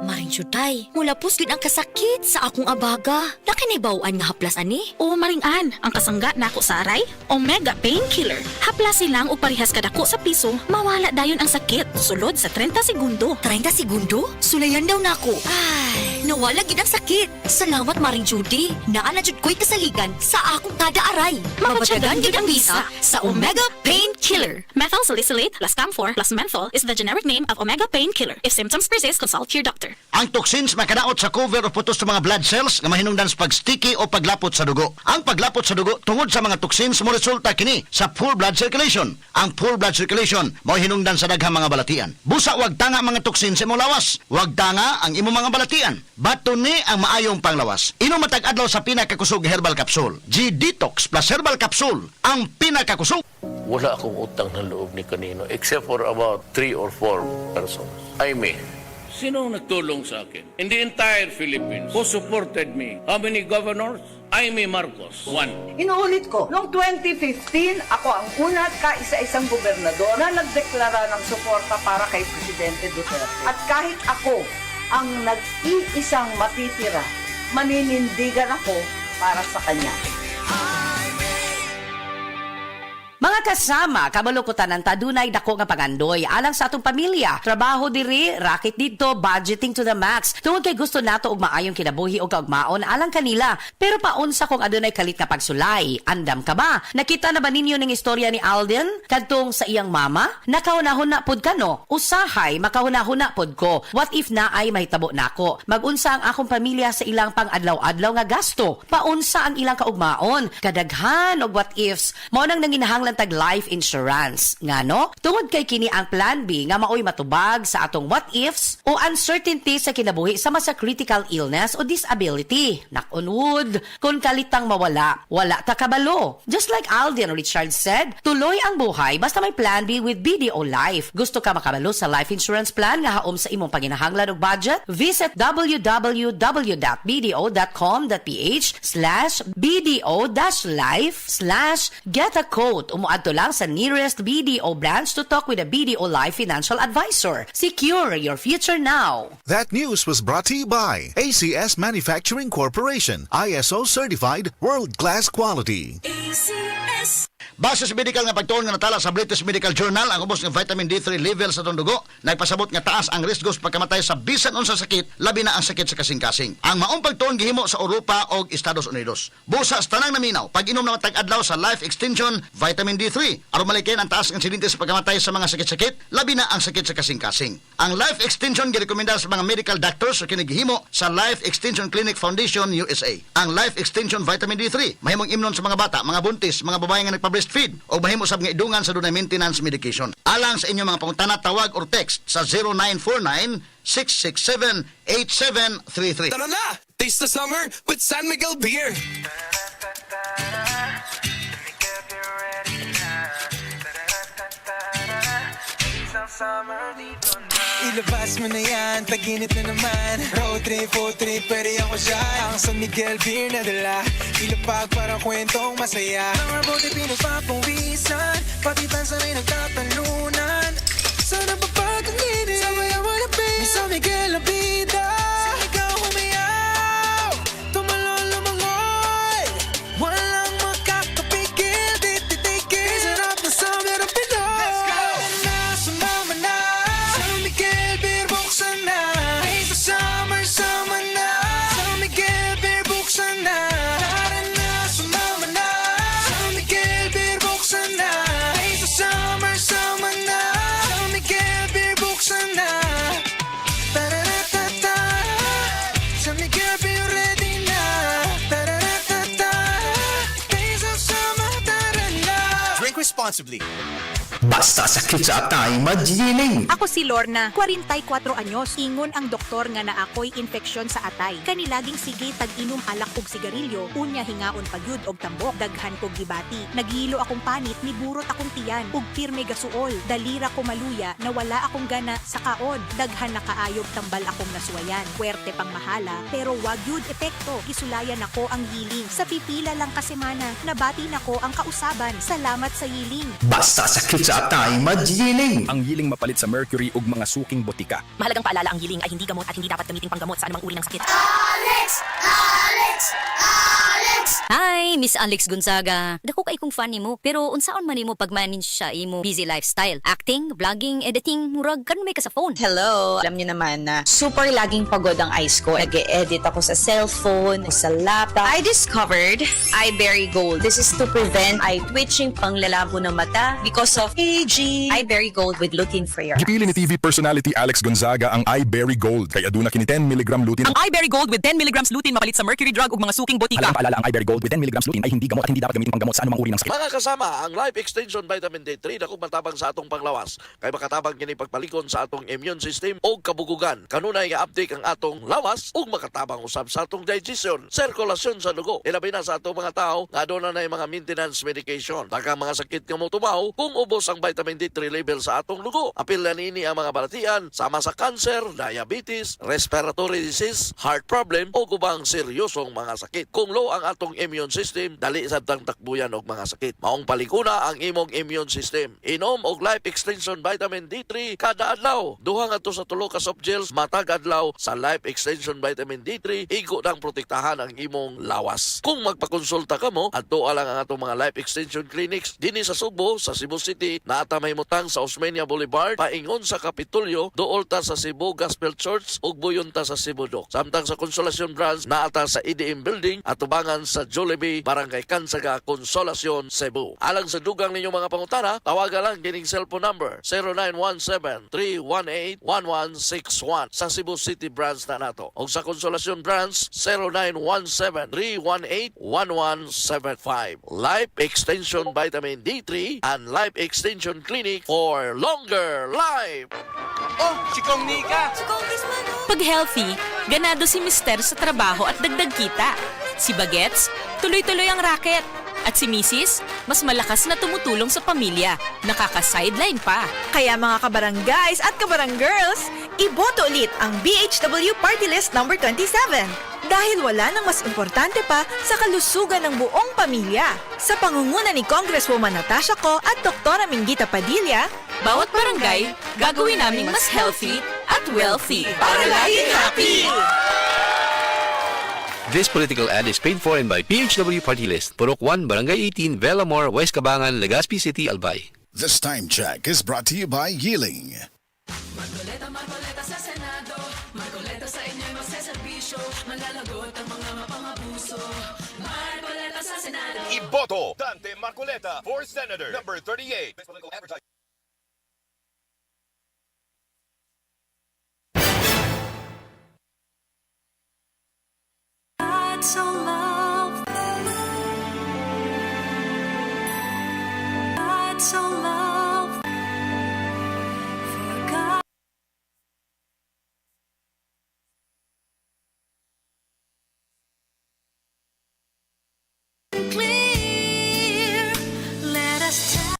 Maring syutay, mula pusgid ang kasakit sa akong abaga. Nakinibawaan nga haplas ani. O maringan, ang kasangga nako sa aray, Omega Painkiller. Haplas silang o parihas kadako sa piso, mawala dayon ang sakit. Sulod sa 30 segundo. 30 segundo? Sulayan daw nako. Ay, nawala gid ang sakit. Salamat Maring Judy. Naa na jud ko'y kasaligan sa akong kada aray. Mabatiyagan gid ang bisa sa Omega Painkiller. Methyl salicylate plus camphor plus menthol is the generic name of Omega Painkiller. If symptoms persist, consult your doctor. Ang toxins makadaot sa cover o putos sa mga blood cells nga mahinungdan sa pag-sticky o paglapot sa dugo. Ang paglapot sa dugo tungod sa mga toxins mo resulta kini sa full blood circulation. Ang full blood circulation mo hinungdan sa daghang mga balatian. Busa wag tanga mga toxins sa imong lawas. Wag tanga ang imong mga balatian. Bato ni ang maayong panglawas. Inom matag adlaw sa pinakakusog herbal capsule. G-Detox plus herbal capsule ang pinakakusog. Wala akong utang ng loob ni kanino except for about 3 or 4 persons. I may. Sino ang nagtulong sa akin? In the entire Philippines, who supported me? How many governors? Jaime Marcos, 1. Inuulit ko, noong 2015, ako ang una at kaisa-isang gobernador na nagdeklara ng suporta para kay Presidente Duterte. At kahit ako ang nag-iisang matitira, maninindigan ako para sa kanya. Mga kasama, kabalukutan ng tadunay dako nga pagandoy alang sa atong pamilya. Trabaho diri, racket dito, budgeting to the max. Tungod kay gusto nato og maayong kinabuhi o kaugmaon alang kanila. Pero paunsa kung adunay kalit nga pagsulay. Andam ka ba? Nakita na ba ninyo ning istorya ni Alden kadtong sa iyang mama? Nakahuna-huna pod kano? Usahay makahuna-huna pod ko. What if na ay mahitabo nako? Magunsa ang akong pamilya sa ilang pang-adlaw-adlaw nga gasto? Paunsa ang ilang kaugmaon? Kadaghan og what ifs. Mao nang nanginahanglan tag life insurance. Ngano? Tungod kay kini ang plan B nga maoy matubag sa atong what ifs o uncertainty sa kinabuhi sama sa critical illness o disability. Knock on wood, kung kalitang mawala, wala ta kabalo. Just like Alden Richard said, tuloy ang buhay basta may plan B with BDO Life. Gusto ka makabalo sa life insurance plan nga haom sa imong panginahanglan og budget? Visit www.bdo.com.ph/bdo-life/get a quote. Umuadto lang sa nearest BDO branch to talk with a BDO Life financial advisor. Secure your future now. That news was brought to you by ACS Manufacturing Corporation, ISO certified world-class quality. Base sa medical nga pagtuon nga natala sa British Medical Journal, ang ubos ng vitamin D3 level sa itong dugo, nagpasabot nga taas ang risko sa pagkamatay sa bisan unsa sakit, labi na ang sakit sa kasing-kasing. Ang maong pagtuon gihimo sa Europa o Estados Unidos. Busa sa tanang naminaw, pag-inom na matag adlaw sa Life Extension Vitamin D3, aron malikin ang taas ng insidente sa pagkamatay sa mga sakit-sakit, labi na ang sakit sa kasing-kasing. Ang Life Extension girekomenda sa mga medical doctors o kinigihimo sa Life Extension Clinic Foundation USA. Ang Life Extension Vitamin D3 mahimong imnon sa mga bata, mga buntis, mga babae nga nagpa-breastfeed o mahimo sa mga idungan sa dunay maintenance medication. Alang sa inyong mga pangutana, tawag or text sa 0949-667-8733. Tara na! Taste the summer with San Miguel Beer! Ilabas mo na yan, taginit na naman. Road trip, food trip, pwede ako dyan. Ang San Miguel Beer na dala, ilapag para kwentong masaya. Mga bote pinagpapawisan, pati tansanay nagtatalunan. Sana ba pagkangirin, sabayan mo na babe. Ni San Miguel ang bida, ikaw humiyaw, tumalon lumangoy. Walang makakapigil, tititigil. Sarap na summer ang Pinoy. Let's go! Na, sumama na, San Miguel Beer buksan na. Hey, sa summer, sama na, San Miguel Beer buksan na. Tara na, sumama na, San Miguel Beer buksan na. Hey, sa summer, sama na, San Miguel Beer buksan na. Tararatata, San Miguel Beer ready na. Tararatata, hey, sa summer, tara na. Drink responsibly. Basta sakit sa atay, magiling. Ako si Lorna, 44 anyos. Ingon ang doktor nga na ako'y infeksyon sa atay. Kanilaging sige tag-inom alak og sigarilyo, unya hingaon pagyud og tambok, daghan kog gibati. Naghilo akong panit, niburot akong tiyan, ug pirme gasuol. Dalira ko maluya, na wala akong gana sa kaon. Daghan na kaayog tambal akong nasuwayan. Puwerte pang mahala, pero wag yud epekto. Gisulayan ako ang yiling. Sa pipila lang ka semana, nabati nako ang kausaban. Salamat sa yiling. Basta sakit sa sa atay magjiling. Ang yiling mapalit sa mercury ug mga suking botika. Mahalagang paalala, ang giling ay hindi gamot at hindi dapat gamiting panggamot sa anumang uri ng sakit. Hi, Miss Alex Gonzaga. Dako kay kong fan nimo, pero unsaon man nimo pag-manage sa imo busy lifestyle? Acting, vlogging, editing, murag kan may ka sa phone. Hello! Alam niyo naman na super laging pagod ang eyes ko. Nag-e-edit ako sa cellphone, sa laptop. I discovered iBerry Gold. This is to prevent eye twitching, panglalabo ng mata because of aging. iBerry Gold with lutein free. Gipili ni TV personality Alex Gonzaga ang iBerry Gold kay aduna kini 10 mg lutein. Ang iBerry Gold with 10 mg lutein mapalit sa mercury drug ug mga suking botika. Mahalagang paalala, ang iBerry Gold with 10 mg lutein ay hindi gamot at hindi dapat gamitin panggamot sa anumang uri ng sakit. Mga kasama, ang Life Extension Vitamin D3 dako matabang sa atong panglawas. Kay makatabang kini pagpalikon sa atong immune system o kabugugan. Kanunay i-update ang atong lawas ug makatabang usab sa atong digestion, sirkulasyon sa dugo. Ilabi na sa atong mga tao nga aduna na mga maintenance medication. Daghang mga sakit nga motumaw kung ubos ang vitamin D3 level sa atong dugo. Apil na nini ang mga balatian sama sa cancer, diabetes, respiratory disease, heart problem o kubang seryosong mga sakit. Kung low ang atong immune system, dali sabtang takbuyan og mga sakit. Maong palikuna ang imong immune system. Inom og Life Extension Vitamin D3 kada adlaw. Duha nga to sa 3 ka soft gels matag adlaw sa Life Extension Vitamin D3, igo nang protektahan ang imong lawas. Kung magpakonsulta ka mo, adto lang ang atong mga Life Extension Clinics dinhi sa Subo, sa Cebu City, naata may mutang sa Osmeña Boulevard, paingon sa Kapitolyo, duol ta sa Cebu Gospel Church ug buyon ta sa Cebu Doc. Samtang sa Consolacion Branch, naata sa EDM Building at tubangan sa Jollibee, Barangay Kansaga, Consolacion, Cebu. Alang sa dugang ninyong mga pangutana, tawagan lang kining cellphone number 0917-318-1161 sa Cebu City Branch na nato. O sa Consolacion Branch, 0917-318-1175. Life Extension Vitamin D3 and Life Extension Clinic for longer life. Oh, si Kong Nika! Pag healthy, ganado si Mister sa trabaho at dagdag kita. Si Bagets, tuloy-tuloy ang racket. At si Mrs., mas malakas na tumutulong sa pamilya. Nakaka-sideline pa. Kaya mga kabarangays at kabaranggirls, iboto ulit ang BHW Party List number 27. Dahil wala nang mas importante pa sa kalusugan ng buong pamilya. Sa pangunguna ni Congresswoman Natasha Co at Dr. Minggita Padilla, Bawat barangay, gagawin naming mas healthy at wealthy. Para laging happy! This political ad is paid for and by PHW Party List, Purok 1, Barangay 18, Velamor, West Cabangan, Legazpi City, Albay. This time check is brought to you by Yiling. Marcoleta sa Senado, Marcoleta sa inyo magseserbisyo, malalagot ang mga mapangabuso. Marcoleta sa Senado. Iboto Dante Marcoleta for Senator number 38. So love, God so love, for God. Clear, let us tell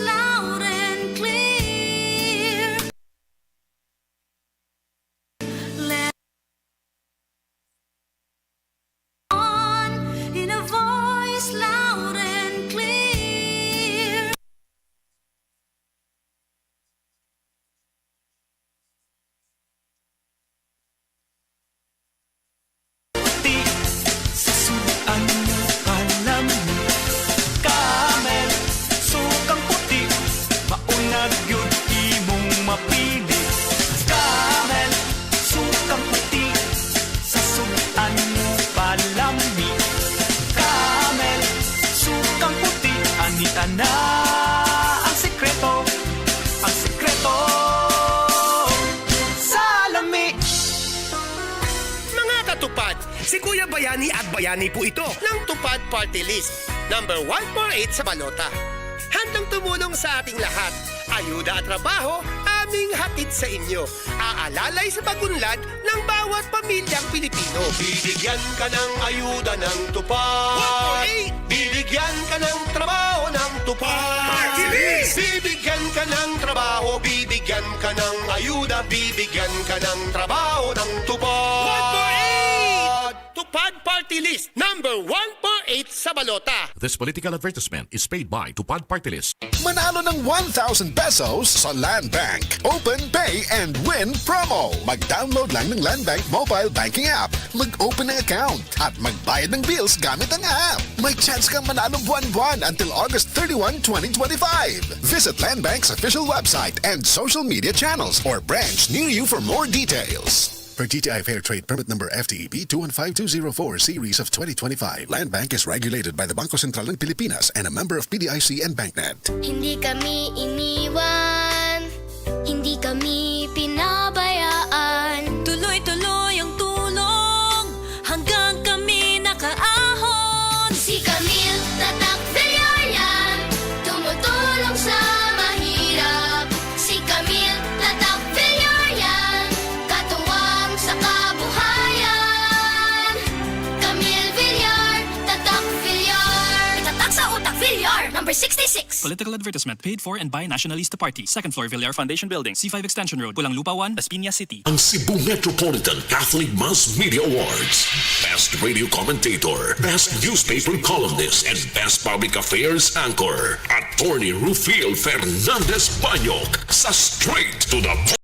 loud and clear. Let in a voice loud and clear. Susuan mo alam mo, Camel, sukang puti, maunag yun imong mapili. Camel, sukang puti, sasuan mo palami. Camel, sukang puti, anita na ang sekreto sa lami. Mga katupad, si Kuya Bayani at Bayani po ito ng Tupad Party List. Number 148 sa balota. Handang tumulong sa ating lahat. Ayuda at trabaho, aming hatid sa inyo. Aalalay sa pagunlad ng bawat pamilyang Pilipino. Bibigyan ka ng ayuda ng tupad. 148! Bibigyan ka ng trabaho ng tupad. Party List! Bibigyan ka ng trabaho, bibigyan ka ng ayuda, bibigyan ka ng trabaho ng tupad. 148! Tupad Party List number 148. 148 sa balota. This political advertisement is paid by Tupad Party List. Manalo ng 1,000 pesos sa Land Bank. Open, pay, and win promo. Mag-download lang ng Land Bank mobile banking app. Mag-open ng account at magbayad ng bills gamit ang app. May chance kang manalo buwan-buwan until August 31, 2025. Visit Land Bank's official website and social media channels or branch near you for more details. Per GTI Fair Trade Permit Number FTEB 215204 Series of 2025. Land Bank is regulated by the Bangko Sentral ng Pilipinas and a member of PDIC and BancNet. Hindi kami iniwan, hindi kami pinabayaan. Tuloy-tuloy ang tulong hanggang kami nakaahon. Si Camille Tatak Villarreal, tumutulong sa mahirap. Si Camille Tatak Villarreal, katuwang sa kabuhayan. Camille Villar, Tatak Villar, Tatak sa utak Villar, number 66. Political advertisement paid for and by Nationalista Party. Second floor, Villar Foundation Building, C5 Extension Road, Pulang Lupa 1, Las Piñas City. Ang Cebu Metropolitan Catholic Mass Media Awards. Best Radio Commentator, Best Newspaper Columnist, and Best Public Affairs Anchor. Attorney Rufiel Fernandez Banyok sa Straight to the Point.